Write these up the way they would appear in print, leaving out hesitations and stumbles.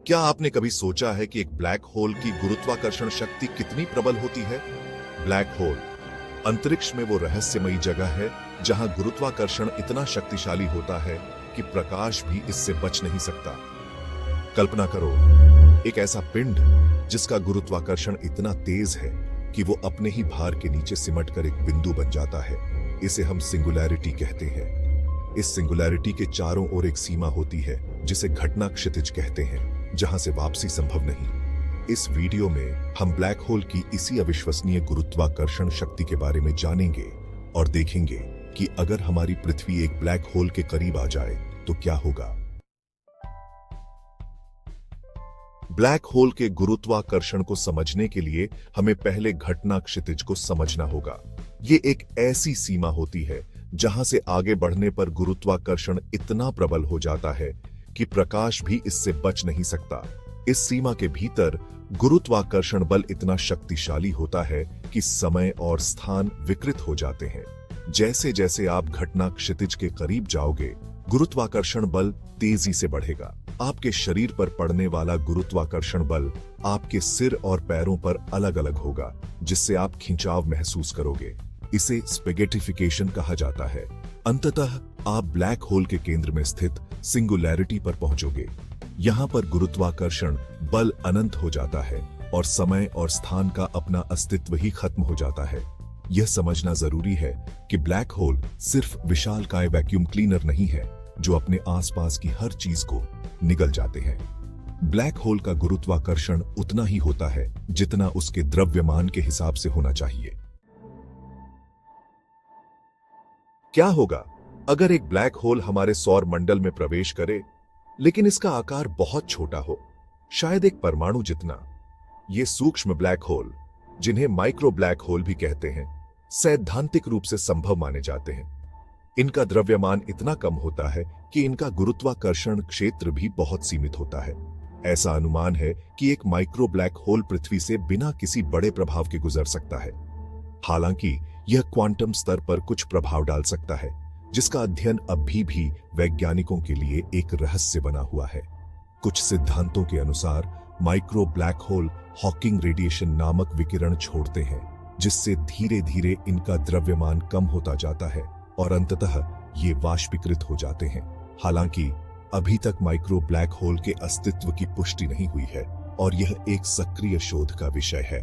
क्या आपने कभी सोचा है कि एक ब्लैक होल की गुरुत्वाकर्षण शक्ति कितनी प्रबल होती है? ब्लैक होल अंतरिक्ष में वो रहस्यमयी जगह है जहां गुरुत्वाकर्षण इतना शक्तिशाली होता है कि प्रकाश भी इससे बच नहीं सकता। कल्पना करो, एक ऐसा पिंड जिसका गुरुत्वाकर्षण इतना तेज है कि वो अपने ही भार के नीचे सिमटकर एक बिंदु बन जाता है। इसे हम सिंगुलैरिटी कहते हैं। इस सिंगुलैरिटी के चारों ओर एक सीमा होती है जिसे घटना क्षितिज कहते हैं, जहां से वापसी संभव नहीं। इस वीडियो में हम ब्लैक होल की इसी अविश्वसनीय गुरुत्वाकर्षण शक्ति के बारे में जानेंगे और देखेंगे कि अगर हमारी पृथ्वी एक ब्लैक होल के करीब आ जाए तो क्या होगा। ब्लैक होल के गुरुत्वाकर्षण को समझने के लिए हमें पहले घटना क्षितिज को समझना होगा। ये एक ऐसी सीमा होती है जहां से आगे बढ़ने पर गुरुत्वाकर्षण इतना प्रबल हो जाता है कि प्रकाश भी इससे बच नहीं सकता। इस सीमा के भीतर गुरुत्वाकर्षण बल इतना शक्तिशाली होता है कि समय और स्थान विकृत हो जाते हैं। जैसे जैसे आप घटना क्षितिज के करीब जाओगे, गुरुत्वाकर्षण बल तेजी से बढ़ेगा। आपके शरीर पर पड़ने वाला गुरुत्वाकर्षण बल आपके सिर और पैरों पर अलग अलग होगा, जिससे आप खिंचाव महसूस करोगे। इसे स्पेगेटिफिकेशन कहा जाता है। अंततः आप ब्लैक होल के केंद्र में स्थित सिंगुलैरिटी पर पहुंचोगे। यहां पर गुरुत्वाकर्षण बल अनंत हो जाता है और समय और स्थान का अपना अस्तित्व ही खत्म हो जाता है। यह समझना जरूरी है कि ब्लैक होल सिर्फ विशालकाय वैक्यूम क्लीनर नहीं है जो अपने आसपास की हर चीज को निगल जाते हैं। ब्लैक होल का गुरुत्वाकर्षण उतना ही होता है जितना उसके द्रव्यमान के हिसाब से होना चाहिए। क्या होगा अगर एक ब्लैक होल हमारे सौर मंडल में प्रवेश करे, लेकिन इसका आकार बहुत छोटा हो, शायद एक परमाणु जितना? ये सूक्ष्म ब्लैक होल, जिन्हें माइक्रो ब्लैक होल भी कहते हैं, सैद्धांतिक रूप से संभव माने जाते हैं। इनका द्रव्यमान इतना कम होता है कि इनका गुरुत्वाकर्षण क्षेत्र भी बहुत सीमित होता है। ऐसा अनुमान है कि एक माइक्रो ब्लैक होल पृथ्वी से बिना किसी बड़े प्रभाव के गुजर सकता है। हालांकि यह क्वांटम स्तर पर कुछ प्रभाव डाल सकता है, जिसका अध्ययन अभी भी वैज्ञानिकों के लिए एक रहस्य बना हुआ है। कुछ सिद्धांतों के अनुसार micro black hole Hawking radiation नामक विकिरण छोड़ते हैं, जिससे धीरे धीरे इनका द्रव्यमान कम होता जाता है और अंततः ये वाष्पीकृत हो जाते हैं। हालांकि अभी तक माइक्रो ब्लैक होल के अस्तित्व की पुष्टि नहीं हुई है और यह एक सक्रिय शोध का विषय है।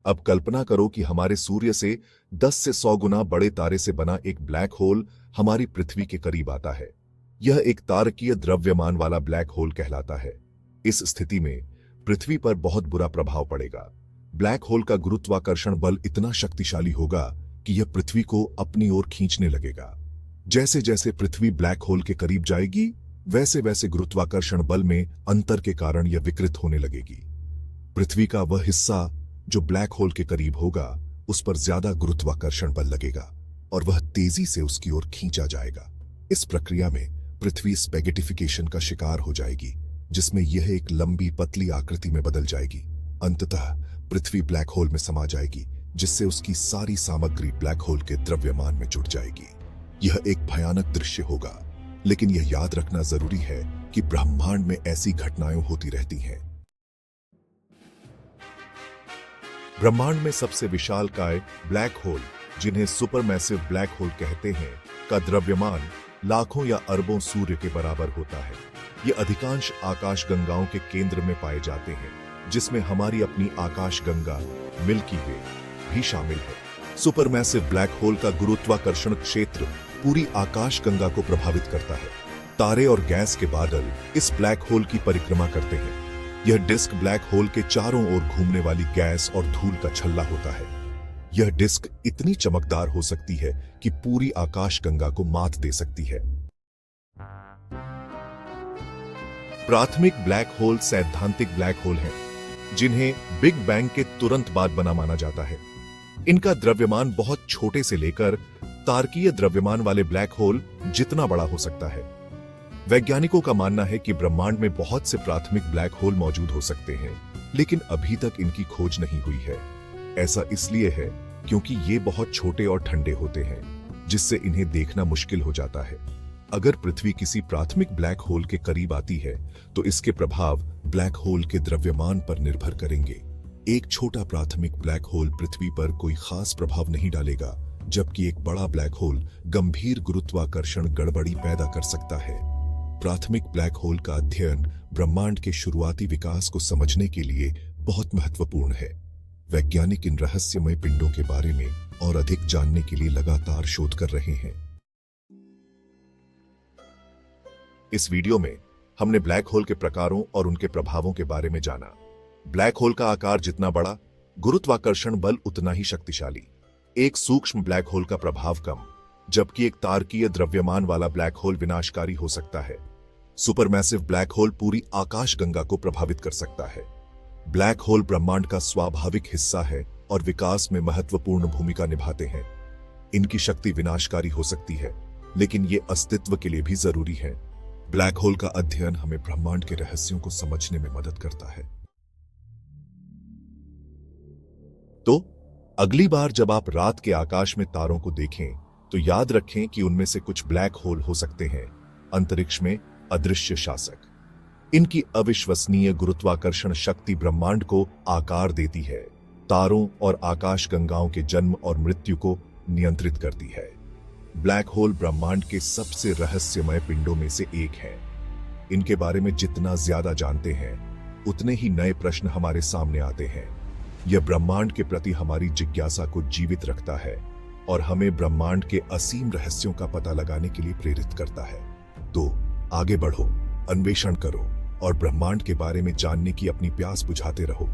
अब कल्पना करो कि हमारे सूर्य से 10 से 100 गुना बड़े तारे से बना एक ब्लैक होल हमारी पृथ्वी के करीब आता है। यह एक तारकीय द्रव्यमान वाला ब्लैक होल कहलाता है। इस स्थिति में पृथ्वी पर बहुत बुरा प्रभाव पड़ेगा। ब्लैक होल का गुरुत्वाकर्षण बल इतना शक्तिशाली होगा कि यह पृथ्वी को अपनी ओर खींचने लगेगा। जैसे जैसे पृथ्वी ब्लैक होल के करीब जाएगी, वैसे वैसे गुरुत्वाकर्षण बल में अंतर के कारण यह विकृत होने लगेगी। पृथ्वी का वह हिस्सा जो ब्लैक होल के करीब होगा, उस पर ज्यादा गुरुत्वाकर्षण बल लगेगा और वह तेजी से उसकी ओर खींचा जाएगा। इस प्रक्रिया में पृथ्वी स्पेगेटिफिकेशन का शिकार हो जाएगी, जिसमें यह एक लंबी पतली आकृति में बदल जाएगी। अंततः पृथ्वी ब्लैक होल में समा जाएगी, जिससे उसकी सारी सामग्री ब्लैक होल के द्रव्यमान में जुट जाएगी। यह एक भयानक दृश्य होगा, लेकिन यह याद रखना जरूरी है कि ब्रह्मांड में ऐसी घटनाएं होती रहती हैं। ब्रह्मांड में सबसे विशालकाय ब्लैक होल, जिन्हें सुपरमैसिव ब्लैक होल कहते हैं, का द्रव्यमान लाखों या अरबों सूर्य के बराबर होता है। ये अधिकांश आकाशगंगाओं के केंद्र में पाए जाते हैं, जिसमें हमारी अपनी आकाशगंगा मिल्की वे भी शामिल है। सुपरमैसिव ब्लैक होल का गुरुत्वाकर्षण क्षेत्र पूरी आकाशगंगा को प्रभावित करता है। तारे और गैस के बादल इस ब्लैक होल की परिक्रमा करते हैं। यह डिस्क ब्लैक होल के चारों ओर घूमने वाली गैस और धूल का छल्ला होता है। यह डिस्क इतनी चमकदार हो सकती है कि पूरी आकाशगंगा को मात दे सकती है। प्राथमिक ब्लैक होल सैद्धांतिक ब्लैक होल हैं, जिन्हें बिग बैंग के तुरंत बाद बना माना जाता है। इनका द्रव्यमान बहुत छोटे से लेकर तारकीय द्रव्यमान वाले ब्लैक होल जितना बड़ा हो सकता है। वैज्ञानिकों का मानना है कि ब्रह्मांड में बहुत से प्राथमिक ब्लैक होल मौजूद हो सकते हैं, लेकिन अभी तक इनकी खोज नहीं हुई है। ऐसा इसलिए है क्योंकि ये बहुत छोटे और ठंडे होते हैं, जिससे इन्हें देखना मुश्किल हो जाता है। अगर पृथ्वी किसी प्राथमिक ब्लैक होल के करीब आती है तो इसके प्रभाव ब्लैक होल के द्रव्यमान पर निर्भर करेंगे। एक छोटा प्राथमिक ब्लैक होल पृथ्वी पर कोई खास प्रभाव नहीं डालेगा, जबकि एक बड़ा ब्लैक होल गंभीर गुरुत्वाकर्षण गड़बड़ी पैदा कर सकता है। प्राथमिक ब्लैक होल का अध्ययन ब्रह्मांड के शुरुआती विकास को समझने के लिए बहुत महत्वपूर्ण है। वैज्ञानिक इन रहस्यमय पिंडों के बारे में और अधिक जानने के लिए लगातार शोध कर रहे हैं। इस वीडियो में हमने ब्लैक होल के प्रकारों और उनके प्रभावों के बारे में जाना। ब्लैक होल का आकार जितना बड़ा, गुरुत्वाकर्षण बल उतना ही शक्तिशाली। एक सूक्ष्म ब्लैक होल का प्रभाव कम, जबकि एक तारकीय द्रव्यमान वाला ब्लैक होल विनाशकारी हो सकता है। सुपरमैसिव ब्लैक होल पूरी आकाशगंगा को प्रभावित कर सकता है। ब्लैक होल ब्रह्मांड का स्वाभाविक हिस्सा है और विकास में महत्वपूर्ण भूमिका निभाते हैं। इनकी शक्ति विनाशकारी हो सकती है, लेकिन ये अस्तित्व के लिए भी जरूरी है। ब्लैक होल का अध्ययन हमें ब्रह्मांड के रहस्यों को समझने में मदद करता है। तो अगली बार जब आप रात के आकाश में तारों को देखें तो याद रखें कि उनमें से कुछ ब्लैक होल हो सकते हैं, अंतरिक्ष में अदृश्य शासक। इनकी अविश्वसनीय गुरुत्वाकर्षण शक्ति ब्रह्मांड को आकार देती है, तारों और आकाशगंगाओं के जन्म और मृत्यु को नियंत्रित करती है। ब्लैक होल ब्रह्मांड के सबसे रहस्यमय पिंडों में से एक है। इनके बारे में जितना ज्यादा जानते हैं, उतने ही नए प्रश्न हमारे सामने आते हैं। यह ब्रह्मांड के प्रति हमारी जिज्ञासा को जीवित रखता है और हमें ब्रह्मांड के असीम रहस्यों का पता लगाने के लिए प्रेरित करता है। तो आगे बढ़ो, अन्वेषण करो और ब्रह्मांड के बारे में जानने की अपनी प्यास बुझाते रहो।